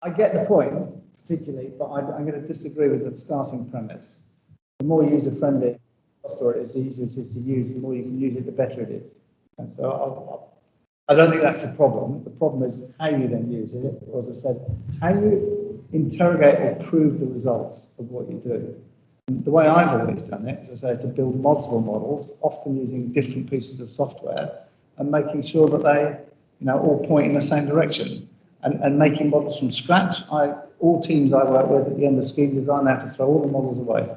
I get the point, particularly, but I'm going to disagree with the starting premise. The more user-friendly software it is, the easier it is to use. The more you can use it, the better it is. And so I don't think that's the problem. The problem is how you then use it, or as I said, how you interrogate or prove the results of what you do. And the way I've always done it, as I say, is to build multiple models, often using different pieces of software, and making sure that they, all point in the same direction. And making models from scratch. All teams I work with at the end of scheme design have to throw all the models away.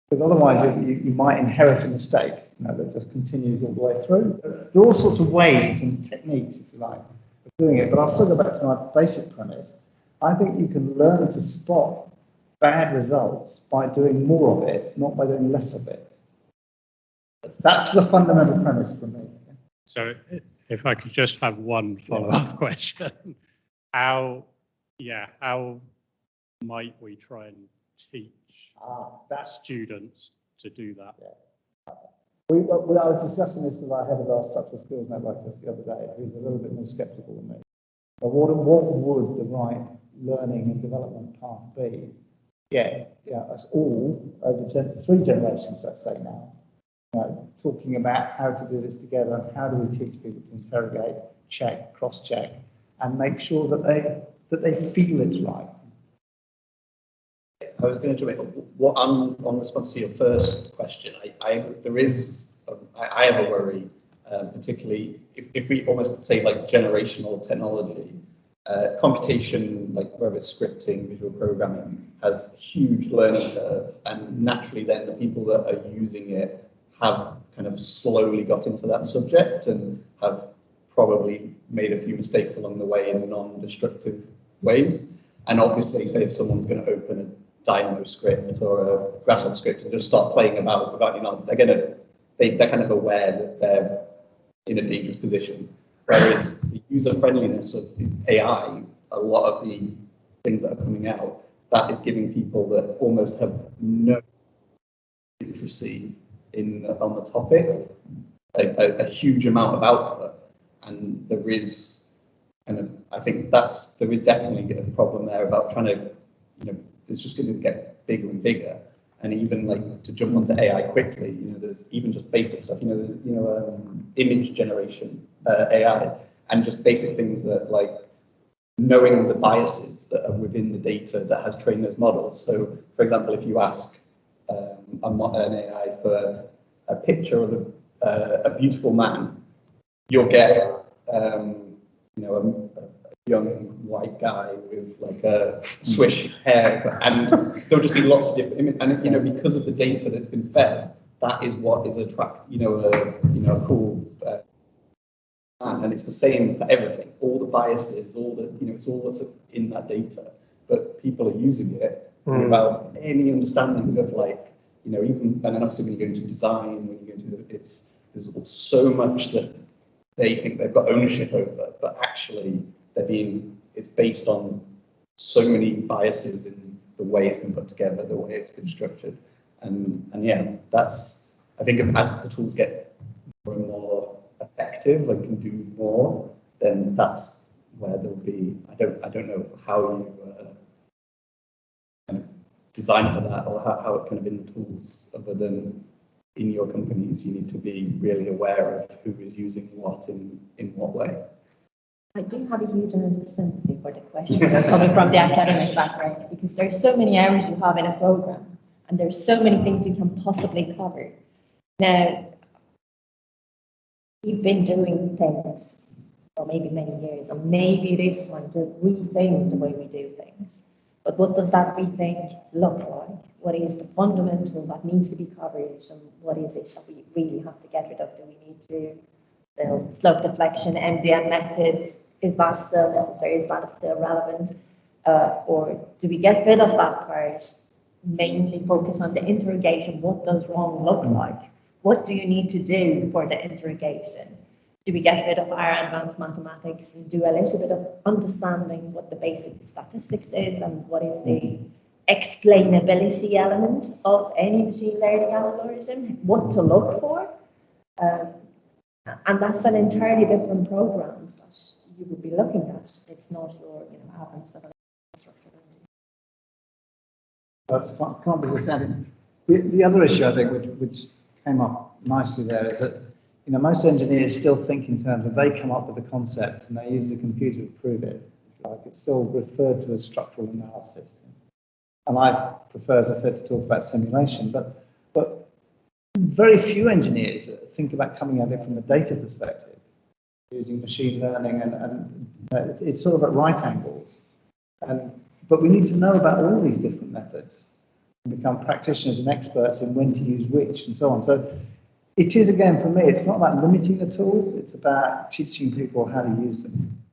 Because otherwise you might inherit a mistake that just continues all the way through. There are all sorts of ways and techniques, if you like, of doing it. But I'll still go back to my basic premise. I think you can learn to spot bad results by doing more of it, not by doing less of it. That's the fundamental premise for me. So if I could just have one follow-up question, how might we try and teach students to do that? Yeah. I was discussing this with our head of our structural skills network just the other day, who's a little bit more sceptical than me. But what would the right learning and development path be? Us all over 3 generations, let's say now, talking about how to do this together and how do we teach people to interrogate, check, cross-check, and make sure that they feel it's right. I was going to jump in. What on response to your first question, I have a worry, particularly if we almost say like generational technology, computation, like whether it's scripting, visual programming, has a huge learning curve, and naturally then the people that are using it have kind of slowly got into that subject and have probably made a few mistakes along the way in non-destructive ways. And obviously, say if someone's going to open a Dynamo script or a Grasshopper script and just start playing about without, they're kind of aware that they're in a dangerous position. Whereas the user-friendliness of the AI, a lot of the things that are coming out, that is giving people that almost have no literacy on the topic a huge amount of output, and there is I think there is definitely a problem there about trying to, it's just going to get bigger and bigger, and even like to jump onto AI quickly, there's even just basic stuff, image generation, AI, and just basic things that like knowing the biases that are within the data that has trained those models. So, for example, if you ask an AI for a picture of a beautiful man, you'll get a young white guy with like a swish hair, and there'll just be lots of different and because of the data that's been fed, that is what is a cool man. And it's the same for everything, all the biases, all the it's all that's in that data, but people are using it without any understanding of even, and then obviously when you go into design, when you go into there's so much that they think they've got ownership over, but actually it's based on so many biases in the way it's been put together, the way it's been structured, and that's, I think, as the tools get more and more effective and can do more, then that's where there'll be. I don't know how you kind of design for that, or how it kind of in the tools, other than in your companies, you need to be really aware of who is using what in what way. I do have a huge amount of sympathy for the question coming from the academic background, because there's so many hours you have in a program, and there's so many things you can possibly cover. Now, we've been doing things for maybe many years, and maybe it is time to rethink the way we do things. But what does that rethink look like? What is the fundamental that needs to be covered, and what is it that we really have to get rid of? Do we need to build slope deflection, MDM methods? Is that still necessary? Is that still relevant? Or do we get rid of that part, mainly focus on the interrogation? What does wrong look like? What do you need to do for the interrogation? Do we get rid of our advanced mathematics and do a little bit of understanding what the basic statistics is and what is the explainability element of any machine learning algorithm, what to look for? And that's an entirely different programs that you would be looking at. It's not your, admin stuff. Structure. I can't resist adding. The other issue I think which came up nicely there is that most engineers still think in terms of they come up with a concept and they use the computer to prove it. Like it's still referred to as structural analysis. And I prefer, as I said, to talk about simulation, but very few engineers think about coming at it from a data perspective, using machine learning, and it's sort of at right angles. But we need to know about all these different methods and become practitioners and experts in when to use which and so on. So it is, again, for me, it's not about limiting the tools, it's about teaching people how to use them.